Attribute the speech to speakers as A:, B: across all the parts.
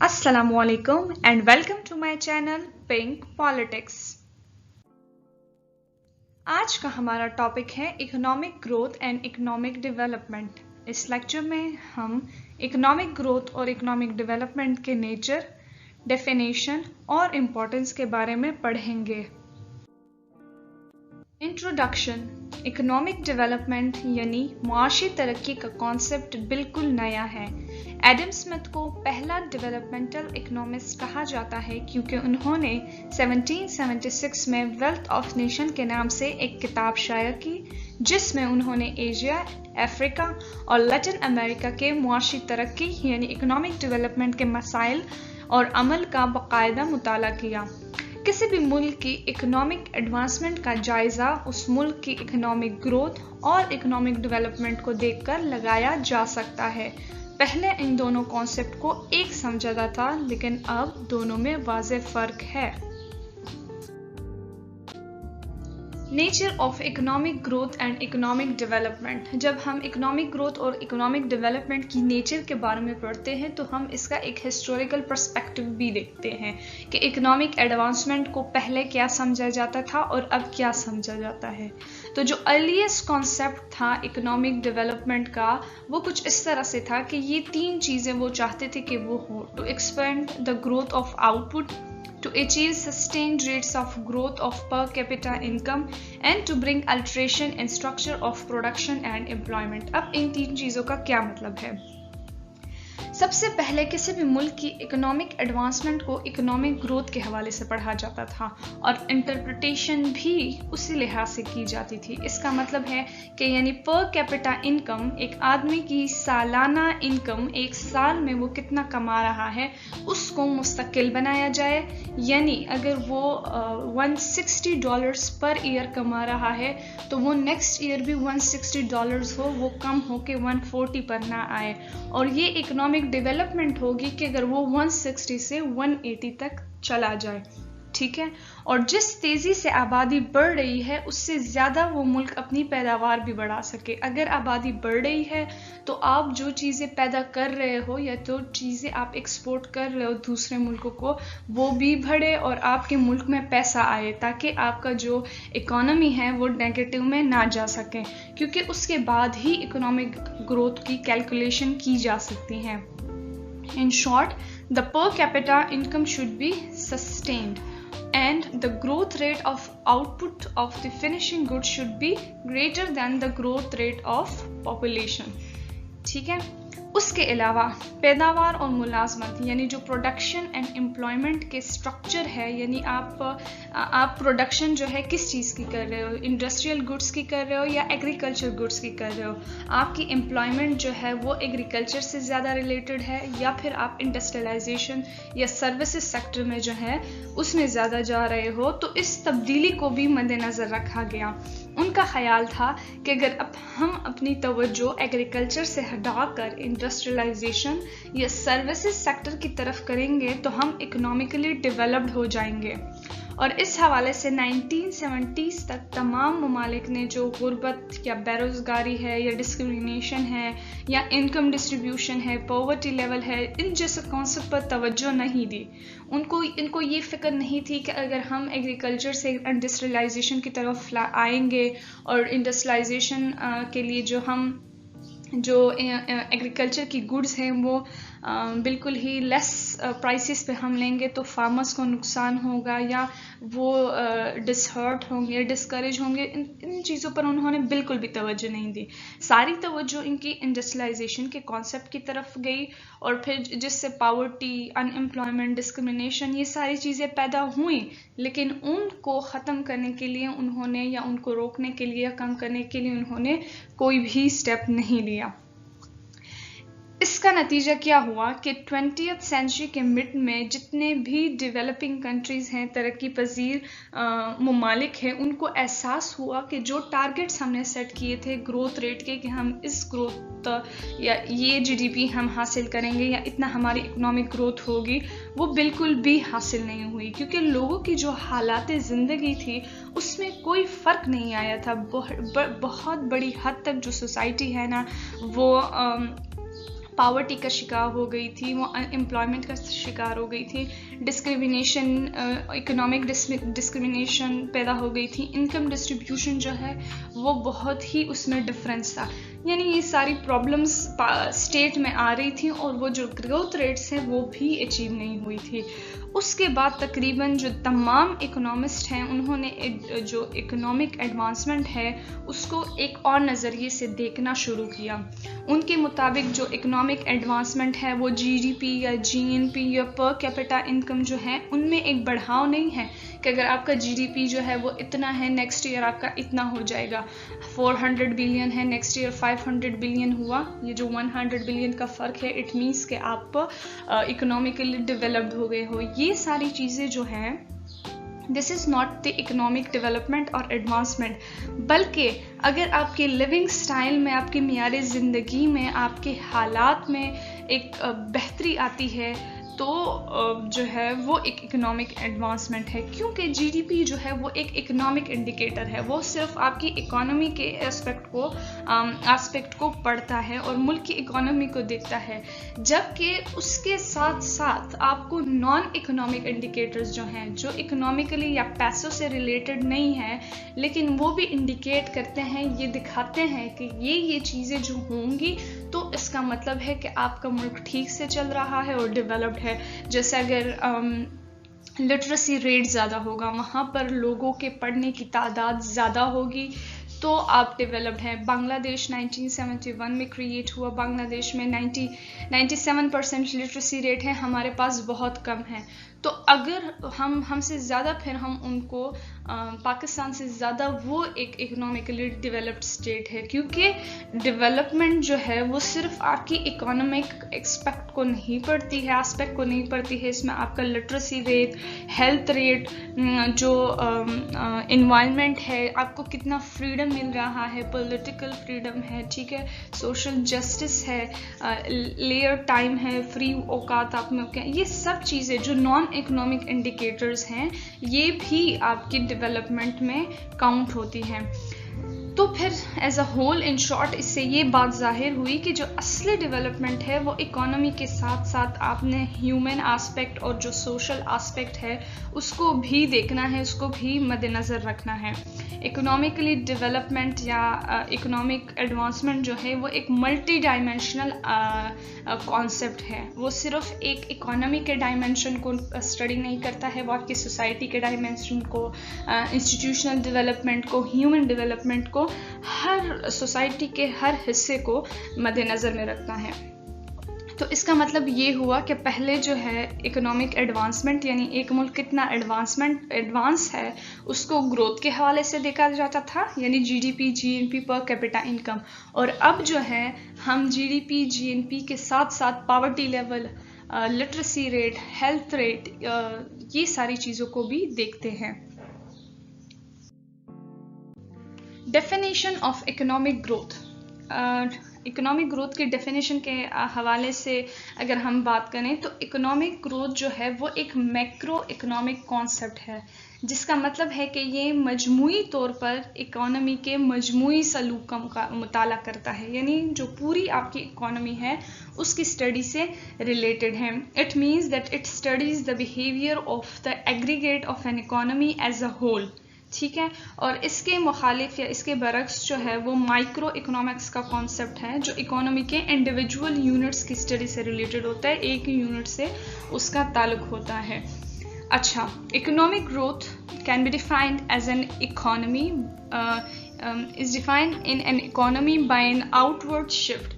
A: Assalamualaikum and welcome to my channel Pink Politics। आज का हमारा टॉपिक है economic growth and economic development. इस लेक्चर में हम इकोनॉमिक ग्रोथ और इकोनॉमिक डेवलपमेंट के नेचर, डेफिनेशन और इम्पोर्टेंस के बारे में पढ़ेंगे। इंट्रोडक्शन। इकोनॉमिक डेवलपमेंट यानी मुआशी तरक्की का कॉन्सेप्ट बिल्कुल नया है। एडम स्मिथ को पहला डेवलपमेंटल इकोनॉमिस्ट कहा जाता है क्योंकि उन्होंने 1776 में वेल्थ ऑफ नेशन के नाम से एक किताब शाया की, जिसमें उन्होंने एशिया, अफ्रीका और लैटिन अमेरिका के मुआशी तरक्की यानी इकोनॉमिक डेवलपमेंट के मसाइल और अमल का बाकायदा मुताला किया। किसी भी मुल्क की इकोनॉमिक एडवांसमेंट का जायजा उस मुल्क की इकोनॉमिक ग्रोथ और इकोनॉमिक डेवलपमेंट को देखकर लगाया जा सकता है। पहले इन दोनों कॉन्सेप्ट को एक समझा जाता था, लेकिन अब दोनों में वाज़ेह फर्क है। Nature of economic growth and economic development. जब हम इकोनॉमिक ग्रोथ और इकोनॉमिक डेवलपमेंट की नेचर के बारे में पढ़ते हैं तो हम इसका एक हिस्टोरिकल पर्सपेक्टिव भी देखते हैं कि इकोनॉमिक एडवांसमेंट को पहले क्या समझा जाता था और अब क्या समझा जाता है। तो जो अर्लीस्ट कॉन्सेप्ट था इकोनॉमिक डेवलपमेंट का, वो कुछ इस तरह से था कि ये तीन चीज़ें वो चाहते थे कि वो हो: to expand the growth of output, to achieve sustained rates of growth of per capita income and to bring alteration in structure of production and employment। अब इन तीन चीज़ों का क्या मतलब है? सबसे पहले किसी भी मुल्क की इकोनॉमिक एडवांसमेंट को इकोनॉमिक ग्रोथ के हवाले से पढ़ा जाता था और इंटरप्रिटेशन भी उसी लिहाज से की जाती थी। इसका मतलब है कि यानी पर कैपिटा इनकम, एक आदमी की सालाना इनकम, एक साल में वो कितना कमा रहा है उसको मुस्तकिल बनाया जाए। यानी अगर वो $160 पर ईयर कमा रहा है तो वो नेक्स्ट ईयर भी $160 हो, वो कम हो के 140 पर ना आए। और ये इकोनॉमिक डेवलपमेंट होगी कि अगर वो 160 से 180 तक चला जाए, ठीक है। और जिस तेज़ी से आबादी बढ़ रही है उससे ज़्यादा वो मुल्क अपनी पैदावार भी बढ़ा सके। अगर आबादी बढ़ रही है तो आप जो चीज़ें पैदा कर रहे हो या तो चीज़ें आप एक्सपोर्ट कर रहे हो दूसरे मुल्कों को, वो भी बढ़े और आपके मुल्क में पैसा आए, ताकि आपका जो इकोनॉमी है वो नेगेटिव में ना जा सके, क्योंकि उसके बाद ही इकोनॉमिक ग्रोथ की कैलकुलेशन की जा सकती है। In short, the per capita income should be sustained and the growth rate of output of the finishing goods should be greater than the growth rate of population। ठीक है। उसके अलावा पैदावार और मुलाजमत यानी जो प्रोडक्शन एंड एम्प्लॉयमेंट के structure है, यानी आप प्रोडक्शन जो है किस चीज़ की कर रहे हो, इंडस्ट्रियल गुड्स की कर रहे हो या एग्रीकल्चर गुड्स की कर रहे हो, आपकी एम्प्लॉयमेंट जो है वो एग्रीकल्चर से ज़्यादा रिलेटेड है या फिर आप इंडस्ट्रियलाइजेशन या सर्विसेज सेक्टर में जो है उसमें ज़्यादा जा रहे हो। तो इस तब्दीली को भी मद्देनज़र रखा गया। उनका ख्याल था कि अगर अब हम अपनी तवज्जो एग्रीकल्चर से हटाकर इंडस्ट्रियलाइजेशन या सर्विसेज सेक्टर की तरफ करेंगे तो हम इकोनॉमिकली डेवलप्ड हो जाएंगे। और इस हवाले से 1970s तक तमाम ममालिक ने जो गुर्बत या बेरोज़गारी है या डिस्क्रिमिनेशन है या इनकम डिस्ट्रीब्यूशन है, पॉवर्टी लेवल है, इन जैसे कॉन्सेप्ट पर तवज्जो नहीं दी। इनको ये फिक्र नहीं थी कि अगर हम एग्रीकल्चर से इंडस्ट्रियलाइजेशन की तरफ आएंगे और इंडस्ट्रियलाइजेशन के लिए जो एग्रीकल्चर की गुड्स हैं वो बिल्कुल ही लेस प्राइसेस पे हम लेंगे तो फार्मर्स को नुकसान होगा या वो डिसहर्ट होंगे, डिस्करेज होंगे। इन चीज़ों पर उन्होंने बिल्कुल भी तवज्जो नहीं दी। सारी तवज्जो इनकी इंडस्ट्रियलाइजेशन के कॉन्सेप्ट की तरफ गई और फिर जिससे पावर्टी, अनएम्प्लॉयमेंट, डिस्क्रिमिनेशन ये सारी चीज़ें पैदा हुई, लेकिन उनको ख़त्म करने के लिए उन्होंने या उनको रोकने के लिए या कम करने के लिए उन्होंने कोई भी स्टेप नहीं लिया। इसका नतीजा क्या हुआ कि 20th सेंचुरी के मिड में जितने भी डेवलपिंग कंट्रीज़ हैं, तरक्की पजीर ममालिक हैं, उनको एहसास हुआ कि जो टारगेट्स हमने सेट किए थे ग्रोथ रेट के कि हम इस ग्रोथ या ये जीडीपी हम हासिल करेंगे या इतना हमारी इकोनॉमिक ग्रोथ होगी, वो बिल्कुल भी हासिल नहीं हुई, क्योंकि लोगों की जो हालात ज़िंदगी थी उसमें कोई फ़र्क नहीं आया था। बहुत बड़ी हद तक जो सोसाइटी है ना वो पावर्टी का शिकार हो गई थी, वो अनएम्प्लॉयमेंट का शिकार हो गई थी, डिस्क्रिमिनेशन, इकोनॉमिक डिस्क्रिमिनेशन पैदा हो गई थी, इनकम डिस्ट्रीब्यूशन जो है वो बहुत ही उसमें डिफरेंस था। यानी ये सारी प्रॉब्लम्स स्टेट में आ रही थी और वो जो ग्रोथ रेट्स हैं वो भी अचीव नहीं हुई थी। उसके बाद तकरीबन जो तमाम इकोनॉमिस्ट हैं उन्होंने जो इकोनॉमिक एडवांसमेंट है उसको एक और नज़रिए से देखना शुरू किया। उनके मुताबिक जो इकोनॉमिक एडवांसमेंट है वो जीडीपी या जीएनपी या पर कैपिटा इनकम जो है उनमें एक बढ़ाव नहीं है कि अगर आपका जीडीपी जो है वो इतना है, नेक्स्ट ईयर आपका इतना हो जाएगा। 400 बिलियन है, नेक्स्ट ईयर 500 बिलियन हुआ, ये जो 100 बिलियन का फ़र्क है इट मीन्स कि आप इकोनॉमिकली डेवलप्ड हो गए हो। ये सारी चीज़ें जो हैं this is not the economic development और एडवांसमेंट, बल्कि अगर आपके लिविंग स्टाइल में, आपके मियार ज़िंदगी में, आपके हालात में एक बेहतरी आती है तो जो है वो एक इकोनॉमिक एडवांसमेंट है। क्योंकि जीडीपी जो है वो एक इकोनॉमिक इंडिकेटर है, वो सिर्फ आपकी इकोनॉमी के एस्पेक्ट को पढ़ता है और मुल्क की इकोनॉमी को देखता है, जबकि उसके साथ साथ आपको नॉन इकोनॉमिक इंडिकेटर्स जो हैं, जो इकोनॉमिकली या पैसों से रिलेटेड नहीं है लेकिन वो भी इंडिकेट करते हैं, ये दिखाते हैं कि ये चीज़ें जो होंगी तो इसका मतलब है कि आपका मुल्क ठीक से चल रहा है और डेवलप्ड है। जैसे अगर लिटरेसी रेट ज़्यादा होगा, वहाँ पर लोगों के पढ़ने की तादाद ज़्यादा होगी तो आप डेवलप्ड हैं। बांग्लादेश 1971 में क्रिएट हुआ, बांग्लादेश में 97% लिटरेसी रेट है, हमारे पास बहुत कम है। तो अगर हमसे ज़्यादा फिर हम उनको पाकिस्तान से ज़्यादा वो एक इकोनॉमिकली डेवलप्ड स्टेट है, क्योंकि डेवलपमेंट जो है वो सिर्फ आपकी इकोनॉमिक एस्पेक्ट को नहीं पढ़ती है, इसमें आपका लिटरेसी रेट, हेल्थ रेट, जो इन्वायरमेंट है, आपको कितना फ्रीडम मिल रहा है, पॉलिटिकल फ्रीडम है, ठीक है, सोशल जस्टिस है, लेयर टाइम है, फ्री औकात आप में, ये सब चीज़ें जो नॉन इकोनॉमिक इंडिकेटर्स हैं ये भी आपकी डेवलपमेंट में काउंट होती हैं। तो फिर as a whole in short इससे ये बात जाहिर हुई कि जो असली डेवलपमेंट है वो इकोनॉमी के साथ साथ आपने ह्यूमन एस्पेक्ट और जो सोशल एस्पेक्ट है उसको भी देखना है, उसको भी मद्देनज़र रखना है। इकोनॉमिकली डेवलपमेंट या इकोनॉमिक एडवांसमेंट जो है वो एक मल्टी डायमेंशनल कॉन्सेप्ट है। वो सिर्फ एक इकोनॉमी के डायमेंशन को स्टडी नहीं करता है, वो आपकी सोसाइटी के डायमेंशन को, इंस्टीट्यूशनल डेवलपमेंट को, ह्यूमन डेवलपमेंट को, हर सोसाइटी के हर हिस्से को मद्देनज़र में रखना है। तो इसका मतलब ये हुआ कि पहले जो है इकोनॉमिक एडवांसमेंट यानी एक मुल्क कितना एडवांस है उसको ग्रोथ के हवाले से देखा जाता था, यानी GDP, GNP, per capita income, और अब जो है हम जीडीपी, जीएनपी के साथ साथ poverty level, literacy rate, health rate, ये सारी चीज़ों को भी देखते हैं। Definition of economic growth. Economic growth की डेफिनेशन के हवाले से अगर हम बात करें तो इकोनॉमिक ग्रोथ जो है वो एक मैक्रो इकोनॉमिक कॉन्सेप्ट है, जिसका मतलब है कि ये मजमूई तौर पर इकोनॉमी के मजमूई सलूक का मुताला करता है, यानी जो पूरी आपकी इकोनॉमी है उसकी स्टडी से रिलेटेड है। It means that it studies the behaviour of the aggregate of an economy as a whole, ठीक है। और इसके मुखालिफ या इसके बरक्स जो है वो माइक्रो इकोनॉमिक्स का कॉन्सेप्ट है, जो इकोनॉमी के इंडिविजुअल यूनिट्स की स्टडी से रिलेटेड होता है, एक यूनिट से उसका ताल्लुक होता है। अच्छा, economic growth can be defined as an economy is defined in an economy by an outward shift,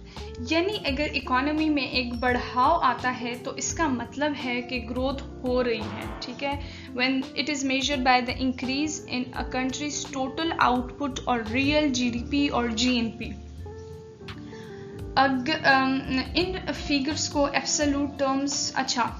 A: यानी अगर इकोनॉमी में एक बढ़ाव आता है तो इसका मतलब है कि ग्रोथ हो रही है, ठीक है। When it is measured by the increase in a countries total output और रियल जीडीपी और जीएनपी। इन फिगर्स को एब्सोल्यूट टर्म्स, अच्छा,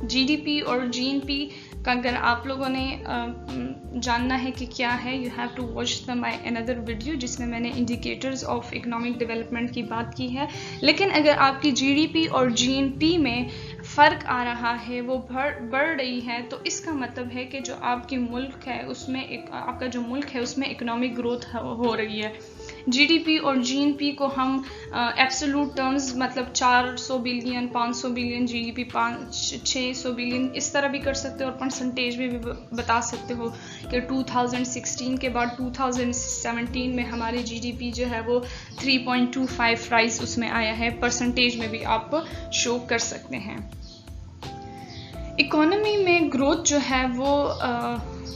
A: जीडीपी और जीएनपी का अगर आप लोगों ने जानना है कि क्या है, you have to watch the my another video जिसमें मैंने इंडिकेटर्स ऑफ इकोनॉमिक डेवलपमेंट की बात की है। लेकिन अगर आपकी जीडीपी और जीएनपी में फ़र्क आ रहा है, वो बढ़ रही है, तो इसका मतलब है कि जो आपकी मुल्क है उसमें आपका जो मुल्क है उसमें इकोनॉमिक ग्रोथ हो रही है। जीडीपी और जीएनपी को हम एब्सोल्यूट टर्म्स मतलब 400 बिलियन, 500 बिलियन, जीडीपी 600 बिलियन इस तरह भी कर सकते हो और परसेंटेज में भी बता सकते हो कि 2016 के बाद 2017 में हमारी जीडीपी जो है वो 3.25 राइज उसमें आया है, परसेंटेज में भी आप शो कर सकते हैं। इकोनॉमी में ग्रोथ जो है वो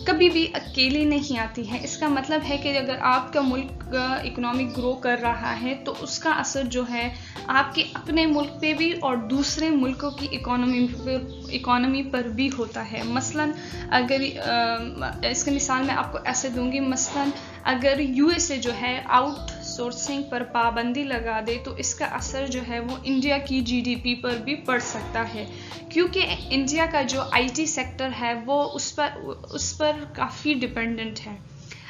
A: कभी भी अकेले नहीं आती है। इसका मतलब है कि अगर आपका मुल्क इकोनॉमिक ग्रो कर रहा है तो उसका असर जो है आपके अपने मुल्क पे भी और दूसरे मुल्कों की इकोनॉमी पर भी होता है। मसलन अगर इसकी मिसाल मैं आपको ऐसे दूंगी, मसलन अगर यूएसए जो है आउटसोर्सिंग पर पाबंदी लगा दे तो इसका असर जो है वो इंडिया की जीडीपी पर भी पड़ सकता है, क्योंकि इंडिया का जो आईटी सेक्टर है वो उस पर काफ़ी डिपेंडेंट है।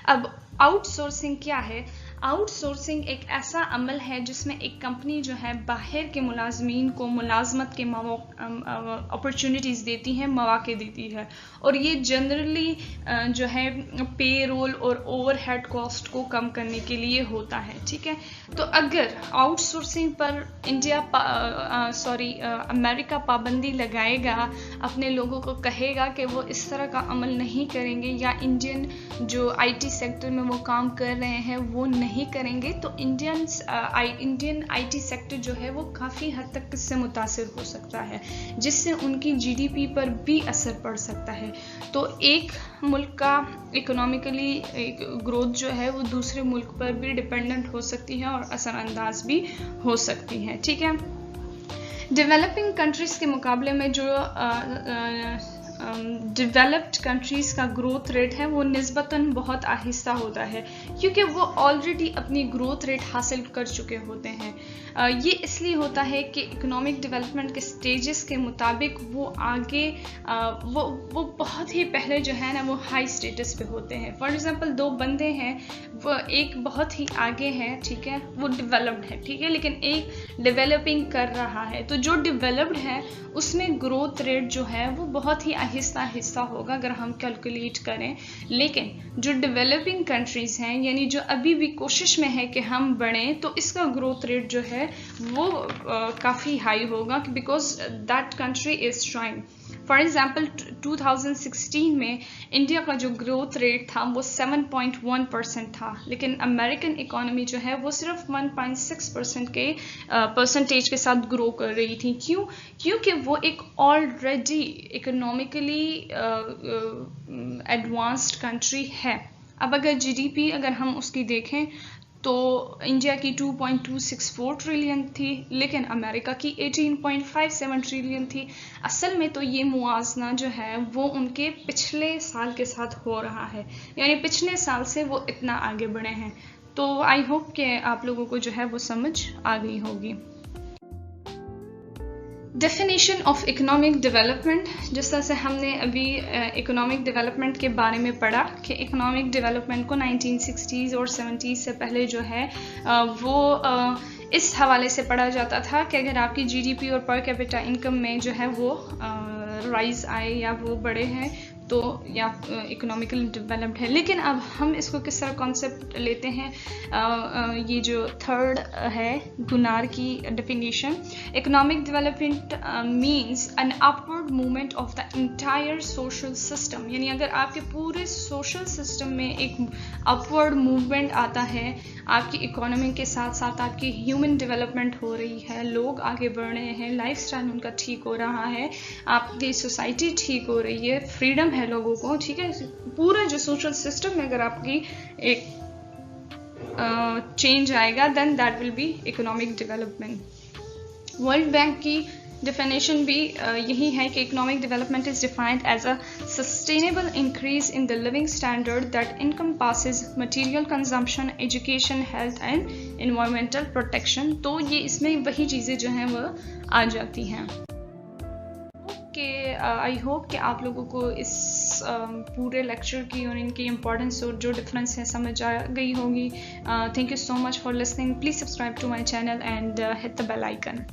A: अब आउटसोर्सिंग क्या है? आउटसोर्सिंग एक ऐसा अमल है जिसमें एक कंपनी जो है बाहर के मुलाजमीन को मुलाजमत के अपॉर्चुनिटीज़ देती है, मौके देती है, और ये जनरली जो है पे रोल और ओवरहेड कॉस्ट को कम करने के लिए होता है। ठीक है, तो अगर आउटसोर्सिंग पर अमेरिका पाबंदी लगाएगा, अपने लोगों को कहेगा कि वो इस तरह का अमल नहीं करेंगे या इंडियन जो आईटी सेक्टर में वो काम कर रहे हैं वो नहीं करेंगे, तो इंडियन आईटी सेक्टर जो है वो काफ़ी हद तक इससे मुतासिर हो सकता है, जिससे उनकी जीडीपी पर भी असर पड़ सकता है। तो एक मुल्क का इकोनॉमिकली ग्रोथ जो है वो दूसरे मुल्क पर भी डिपेंडेंट हो सकती है और असरअंदाज भी हो सकती है। ठीक है, डेवलपिंग कंट्रीज़ के मुकाबले में जो डेवलप्ड कंट्रीज़ का ग्रोथ रेट है वो निस्बतन बहुत आहिस्ता होता है, क्योंकि वो ऑलरेडी अपनी ग्रोथ रेट हासिल कर चुके होते हैं। ये इसलिए होता है कि इकोनॉमिक डेवलपमेंट के स्टेजेस के मुताबिक वो आगे वो बहुत ही पहले जो है ना वो हाई स्टेटस पे होते हैं। फॉर एग्जांपल, दो बंदे हैं, वो एक बहुत ही आगे है, ठीक है, वो डेवलप्ड है, ठीक है, लेकिन एक डेवलपिंग कर रहा है। तो जो डेवलप्ड है उसमें ग्रोथ रेट जो है वो बहुत ही आहिस्ता होगा अगर हम कैलकुलेट करें, लेकिन जो डेवलपिंग कंट्रीज़ हैं यानी जो अभी भी कोशिश में है कि हम बढ़ें, तो इसका ग्रोथ रेट जो है वो काफ़ी हाई होगा, because that country is trying. For example 2016 में इंडिया का जो ग्रोथ रेट था वो 7.1% था, लेकिन अमेरिकन इकोनॉमी जो है वो सिर्फ 1.6% के परसेंटेज के साथ ग्रो कर रही थी। क्यों? क्योंकि वो एक ऑलरेडी इकोनॉमिकली एडवांस्ड कंट्री है। अब अगर जीडीपी अगर हम उसकी देखें तो इंडिया की 2.264 ट्रिलियन थी, लेकिन अमेरिका की 18.57 ट्रिलियन थी। असल में तो ये मुआवजा जो है वो उनके पिछले साल के साथ हो रहा है, यानी पिछले साल से वो इतना आगे बढ़े हैं। तो आई होप कि आप लोगों को जो है वो समझ आ गई होगी। डेफिनेशन ऑफ इकोनॉमिक डेवलपमेंट, जिस तरह से हमने अभी इकोनॉमिक डेवलपमेंट के बारे में पढ़ा कि इकोनॉमिक डेवलपमेंट को 1960s और 70s से पहले जो है वो इस हवाले से पढ़ा जाता था कि अगर आपकी जीडीपी और पर कैपिटा इनकम में जो है वो राइज आए या वो बड़े हैं तो या इकोनॉमिकली डेवलप्ड है। लेकिन अब हम इसको किस तरह कॉन्सेप्ट लेते हैं, ये जो थर्ड है गुनार की definition, economic development means an upward movement of the entire social system, यानी अगर आपके पूरे सोशल सिस्टम में एक अपवर्ड मूवमेंट आता है, आपकी इकोनॉमी के साथ साथ आपकी ह्यूमन डेवलपमेंट हो रही है, लोग आगे बढ़ रहे हैं, लाइफस्टाइल उनका ठीक हो रहा है, आपकी सोसाइटी ठीक हो रही है, फ्रीडम है लोगों को, ठीक है, पूरा जो सोशल सिस्टम में अगर आपकी एक चेंज आएगा then that will be economic development. World Bank की डेफिनेशन भी यही है कि economic development is defined as a sustainable increase in the living standard that encompasses material consumption, education, health and environmental protection. तो ये इसमें वही चीज़ें जो हैं वो आ जाती हैं। आई होप कि आप लोगों को इस पूरे लेक्चर की और इनकी इम्पोर्टेंस और जो डिफरेंस है समझ आ गई होगी। Thank you so much for listening. Please subscribe to my channel and hit the bell icon.